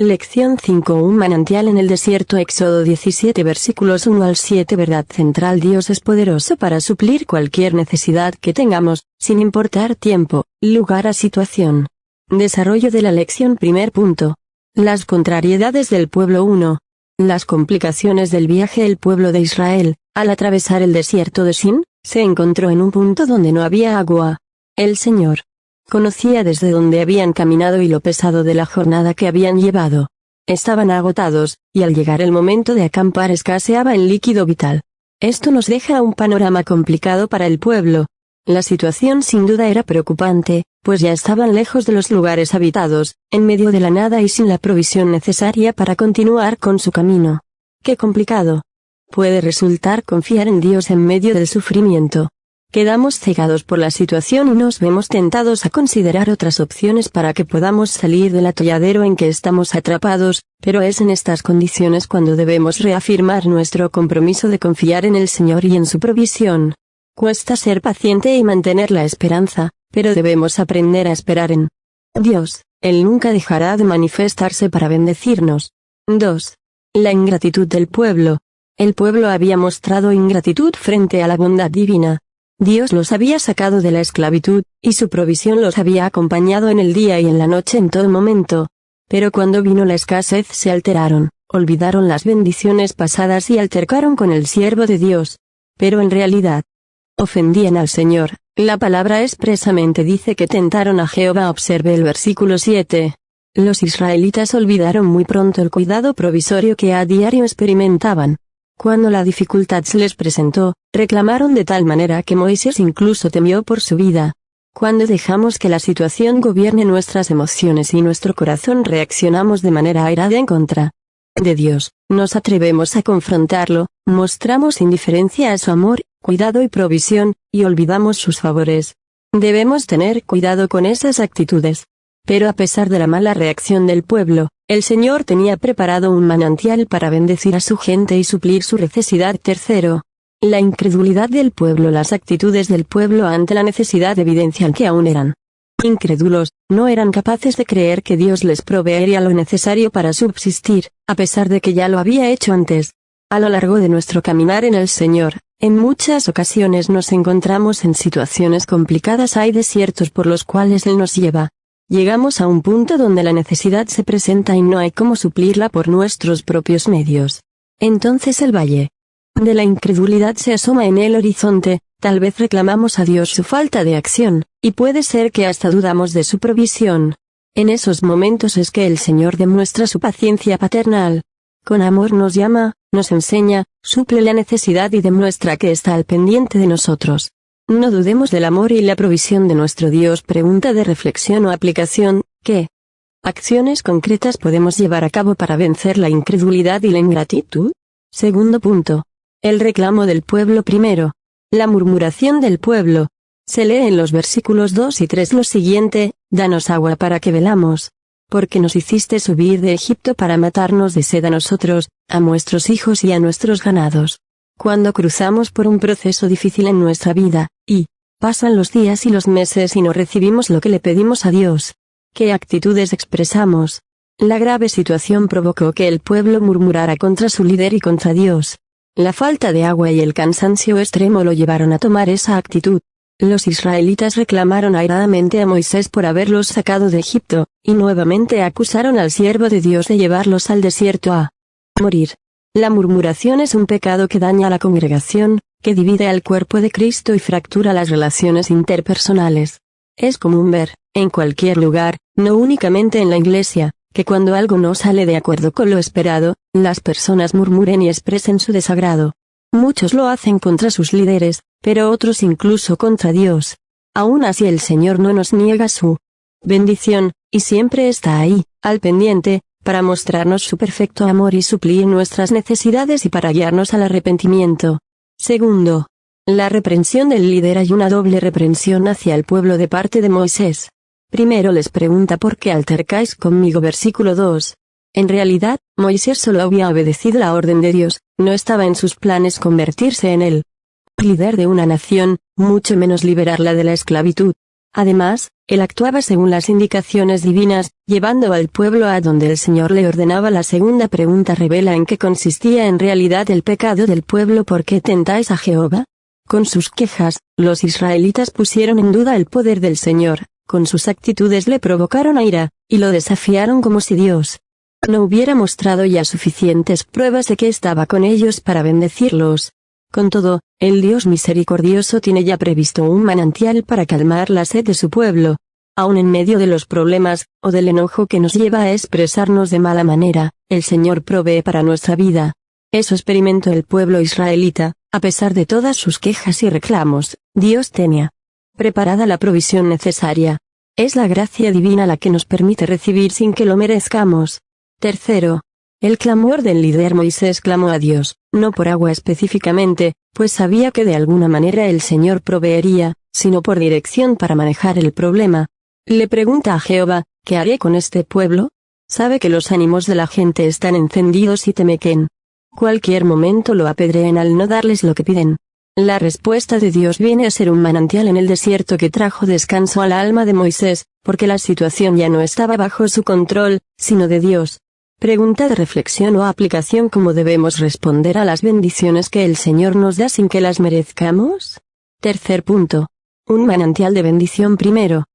Lección 5. Un manantial en el desierto. Éxodo 17 versículos 1 al 7. Verdad central: Dios es poderoso para suplir cualquier necesidad que tengamos, sin importar tiempo, lugar o situación. Desarrollo de la lección. Primer punto. Las contrariedades del pueblo. 1. Las complicaciones del viaje. El pueblo de Israel, al atravesar el desierto de Sin, se encontró en un punto donde no había agua. El Señor conocía desde dónde habían caminado y lo pesado de la jornada que habían llevado. Estaban agotados, y al llegar el momento de acampar escaseaba el líquido vital. Esto nos deja un panorama complicado para el pueblo. La situación sin duda era preocupante, pues ya estaban lejos de los lugares habitados, en medio de la nada y sin la provisión necesaria para continuar con su camino. ¡Qué complicado puede resultar confiar en Dios en medio del sufrimiento! Quedamos cegados por la situación y nos vemos tentados a considerar otras opciones para que podamos salir del atolladero en que estamos atrapados, pero es en estas condiciones cuando debemos reafirmar nuestro compromiso de confiar en el Señor y en su provisión. Cuesta ser paciente y mantener la esperanza, pero debemos aprender a esperar en Dios. Él nunca dejará de manifestarse para bendecirnos. 2. La ingratitud del pueblo. El pueblo había mostrado ingratitud frente a la bondad divina. Dios los había sacado de la esclavitud, y su provisión los había acompañado en el día y en la noche en todo momento. Pero cuando vino la escasez se alteraron, olvidaron las bendiciones pasadas y altercaron con el siervo de Dios. Pero en realidad, ofendían al Señor. La palabra expresamente dice que tentaron a Jehová. Observe el versículo 7. Los israelitas olvidaron muy pronto el cuidado provisorio que a diario experimentaban. Cuando la dificultad se les presentó, reclamaron de tal manera que Moisés incluso temió por su vida. Cuando dejamos que la situación gobierne nuestras emociones y nuestro corazón, reaccionamos de manera airada en contra de Dios, nos atrevemos a confrontarlo, mostramos indiferencia a su amor, cuidado y provisión, y olvidamos sus favores. Debemos tener cuidado con esas actitudes. Pero a pesar de la mala reacción del pueblo, el Señor tenía preparado un manantial para bendecir a su gente y suplir su necesidad. 3. La incredulidad del pueblo. Las actitudes del pueblo ante la necesidad evidencian que aún eran incrédulos, no eran capaces de creer que Dios les proveería lo necesario para subsistir, a pesar de que ya lo había hecho antes. A lo largo de nuestro caminar en el Señor, en muchas ocasiones nos encontramos en situaciones complicadas. Hay desiertos por los cuales Él nos lleva. Llegamos a un punto donde la necesidad se presenta y no hay cómo suplirla por nuestros propios medios. Entonces el valle de la incredulidad se asoma en el horizonte. Tal vez reclamamos a Dios su falta de acción, y puede ser que hasta dudamos de su provisión. En esos momentos es que el Señor demuestra su paciencia paternal. Con amor nos llama, nos enseña, suple la necesidad y demuestra que está al pendiente de nosotros. No dudemos del amor y la provisión de nuestro Dios. Pregunta de reflexión o aplicación: ¿qué acciones concretas podemos llevar a cabo para vencer la incredulidad y la ingratitud? Segundo punto. El reclamo del pueblo. Primero, la murmuración del pueblo. Se lee en los versículos 2 y 3 lo siguiente: danos agua para que bebamos. Porque nos hiciste subir de Egipto para matarnos de sed a nosotros, a nuestros hijos y a nuestros ganados. Cuando cruzamos por un proceso difícil en nuestra vida, y pasan los días y los meses y no recibimos lo que le pedimos a Dios, ¿qué actitudes expresamos? La grave situación provocó que el pueblo murmurara contra su líder y contra Dios. La falta de agua y el cansancio extremo lo llevaron a tomar esa actitud. Los israelitas reclamaron airadamente a Moisés por haberlos sacado de Egipto, y nuevamente acusaron al siervo de Dios de llevarlos al desierto a morir. La murmuración es un pecado que daña a la congregación, que divide al cuerpo de Cristo y fractura las relaciones interpersonales. Es común ver, en cualquier lugar, no únicamente en la iglesia, que cuando algo no sale de acuerdo con lo esperado, las personas murmuren y expresen su desagrado. Muchos lo hacen contra sus líderes, pero otros incluso contra Dios. Aún así el Señor no nos niega su bendición, y siempre está ahí, al pendiente, para mostrarnos su perfecto amor y suplir nuestras necesidades y para guiarnos al arrepentimiento. Segundo, la reprensión del líder. Hay una doble reprensión hacia el pueblo de parte de Moisés. Primero les pregunta: ¿por qué altercáis conmigo? Versículo 2. En realidad, Moisés solo había obedecido la orden de Dios, no estaba en sus planes convertirse en el líder de una nación, mucho menos liberarla de la esclavitud. Además, él actuaba según las indicaciones divinas, llevando al pueblo a donde el Señor le ordenaba. La segunda pregunta revela en qué consistía en realidad el pecado del pueblo. ¿Por qué tentáis a Jehová? Con sus quejas, los israelitas pusieron en duda el poder del Señor, con sus actitudes le provocaron ira, y lo desafiaron como si Dios no hubiera mostrado ya suficientes pruebas de que estaba con ellos para bendecirlos. Con todo, el Dios misericordioso tiene ya previsto un manantial para calmar la sed de su pueblo. Aun en medio de los problemas, o del enojo que nos lleva a expresarnos de mala manera, el Señor provee para nuestra vida. Eso experimentó el pueblo israelita, a pesar de todas sus quejas y reclamos, Dios tenía preparada la provisión necesaria. Es la gracia divina la que nos permite recibir sin que lo merezcamos. Tercero, el clamor del líder Moisés clamó a Dios, no por agua específicamente, pues sabía que de alguna manera el Señor proveería, sino por dirección para manejar el problema. Le pregunta a Jehová, ¿qué haré con este pueblo? Sabe que los ánimos de la gente están encendidos y teme que en cualquier momento lo apedreen al no darles lo que piden. La respuesta de Dios viene a ser un manantial en el desierto que trajo descanso al alma de Moisés, porque la situación ya no estaba bajo su control, sino de Dios. Pregunta de reflexión o aplicación: ¿cómo debemos responder a las bendiciones que el Señor nos da sin que las merezcamos? Tercer punto. Un manantial de bendición. Primero,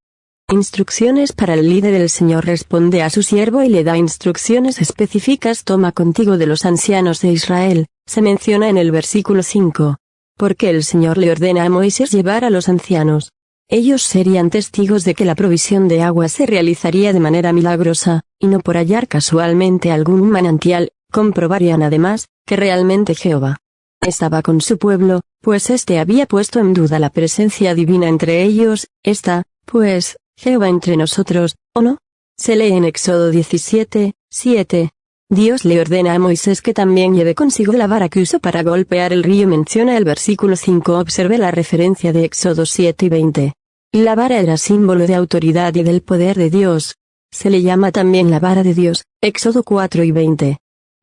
instrucciones para el líder. El Señor responde a su siervo y le da instrucciones específicas. Toma contigo de los ancianos de Israel, se menciona en el versículo 5. Porque el Señor le ordena a Moisés llevar a los ancianos. Ellos serían testigos de que la provisión de agua se realizaría de manera milagrosa, y no por hallar casualmente algún manantial. Comprobarían además, que realmente Jehová estaba con su pueblo, pues éste había puesto en duda la presencia divina entre ellos. ¿Está, pues, Jehová entre nosotros, o no? Se lee en Éxodo 17:7. Dios le ordena a Moisés que también lleve consigo la vara que usó para golpear el río. Menciona el versículo 5. Observe la referencia de Éxodo 7:20. La vara era símbolo de autoridad y del poder de Dios. Se le llama también la vara de Dios, Éxodo 4:20.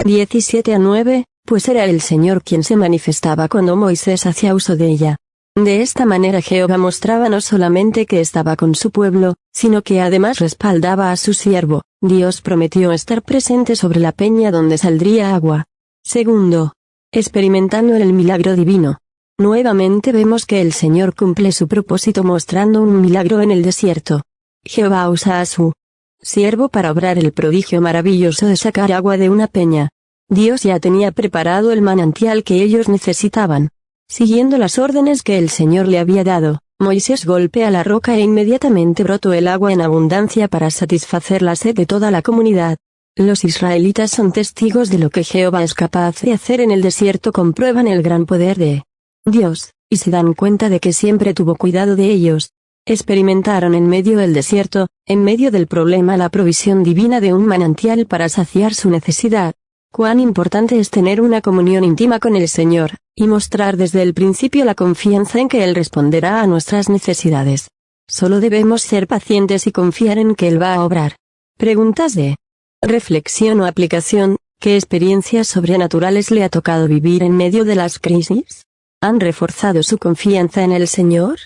17-9, pues era el Señor quien se manifestaba cuando Moisés hacía uso de ella. De esta manera Jehová mostraba no solamente que estaba con su pueblo, sino que además respaldaba a su siervo. Dios prometió estar presente sobre la peña donde saldría agua. Segundo, experimentando el milagro divino. Nuevamente vemos que el Señor cumple su propósito mostrando un milagro en el desierto. Jehová usa a su siervo para obrar el prodigio maravilloso de sacar agua de una peña. Dios ya tenía preparado el manantial que ellos necesitaban. Siguiendo las órdenes que el Señor le había dado, Moisés golpea la roca e inmediatamente brotó el agua en abundancia para satisfacer la sed de toda la comunidad. Los israelitas son testigos de lo que Jehová es capaz de hacer en el desierto. Comprueban el gran poder de Dios, y se dan cuenta de que siempre tuvo cuidado de ellos. Experimentaron en medio del desierto, en medio del problema, la provisión divina de un manantial para saciar su necesidad. Cuán importante es tener una comunión íntima con el Señor, y mostrar desde el principio la confianza en que Él responderá a nuestras necesidades. Solo debemos ser pacientes y confiar en que Él va a obrar. Preguntas de reflexión o aplicación: ¿qué experiencias sobrenaturales le ha tocado vivir en medio de las crisis? ¿Han reforzado su confianza en el Señor?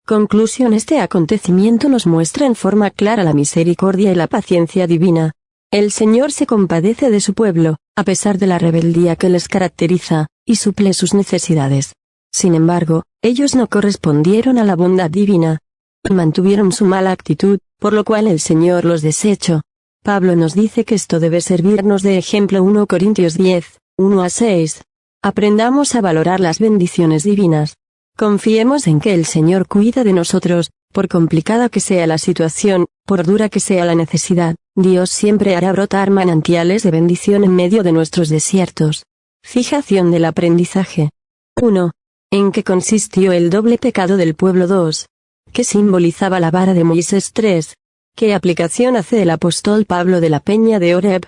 Conclusión: este acontecimiento nos muestra en forma clara la misericordia y la paciencia divina. El Señor se compadece de su pueblo, a pesar de la rebeldía que les caracteriza, y suple sus necesidades. Sin embargo, ellos no correspondieron a la bondad divina. Mantuvieron su mala actitud, por lo cual el Señor los desechó. Pablo nos dice que esto debe servirnos de ejemplo. 1 Corintios 10:1-6. Aprendamos a valorar las bendiciones divinas. Confiemos en que el Señor cuida de nosotros, por complicada que sea la situación, por dura que sea la necesidad. Dios siempre hará brotar manantiales de bendición en medio de nuestros desiertos. Fijación del aprendizaje. 1. ¿En qué consistió el doble pecado del pueblo? 2. ¿Qué simbolizaba la vara de Moisés? 3. ¿Qué aplicación hace el apóstol Pablo de la peña de Oreb?